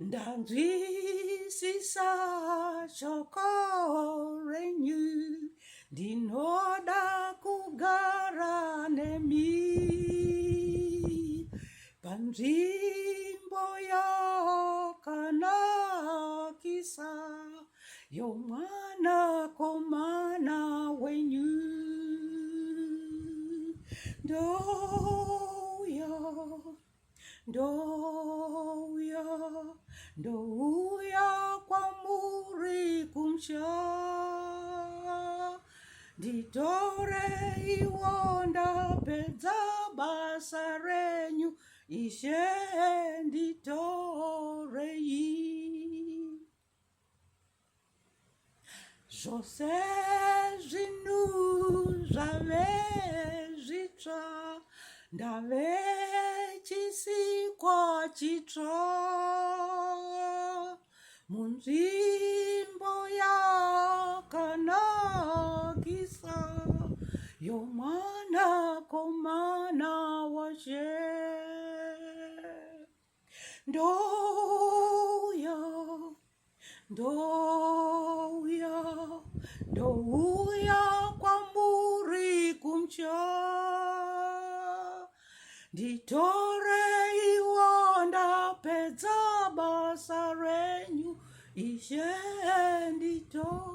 Ndanzwisisa shoko renyu ndinoda kugara nemi panzvimbo yakanakisa yomwana komana wenyu. Ndouya kwamuri kumsha nditore iwo ndapedza basa renyu Ishe nditorei zvose zvinhu zvave zvitsva ndave chisikwa chitsva munzvimbo yakanakisa yomwana komana washe. Ndouya kwamuri kumsha nditore iwo ndapedza basa renyu Ishe nditorei.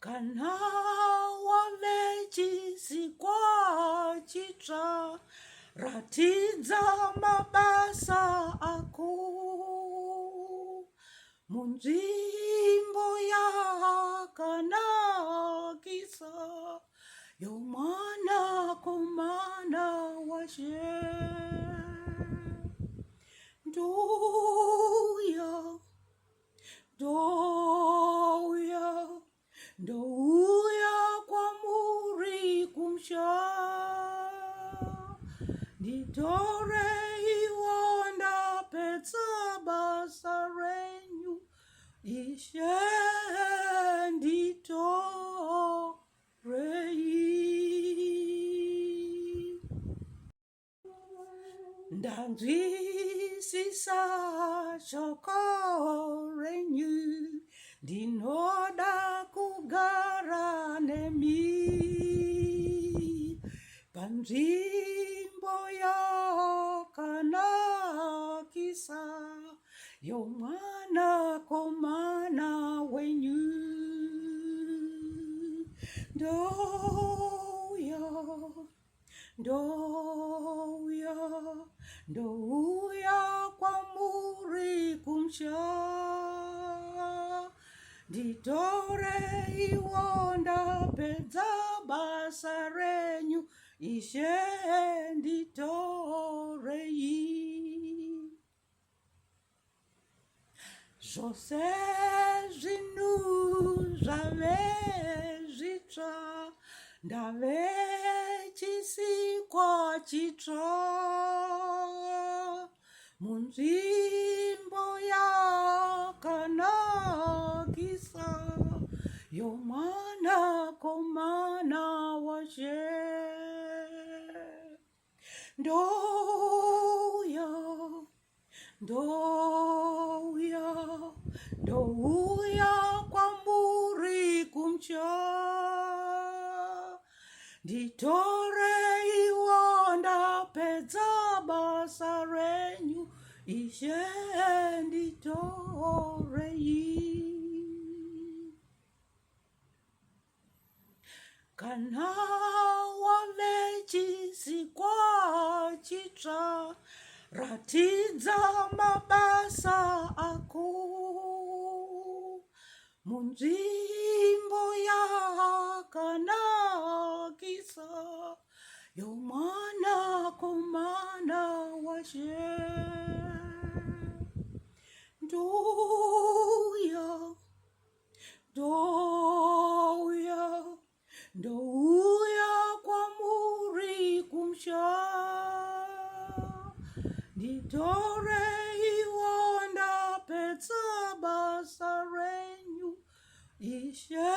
Kana wave chisikwa chitsva ratidza mabasa ako munzvimbo yakanakisa yomwana komana washe. Ndouya kwamuri kumsha nditore iwo ndapedza basa renyu Ishe nditorei. Ndanzwisisa shoko renyu ndinoda kugara nemi panzvimbo yakanakisa yomwana komana wenyu. Ndouya kwamuri kumsha nditore iwo ndapedza basa renyu Ishe nditorei zvose zvinhu zvave zvitsva ndave chisikwa chitsva munzvimbo yakanakisa yomwana komana washe. Ndouya kwamuri kumsha nditore iwo ndapedza basa renyu Ishe nditorei. Kana wave chisikwa chitsva ratidza mabasa ako munzvimbo yakanakisa yomwana komana washe. Ndouya kwamuri kumsha nditore iwo ndapedza basa renyu Ishe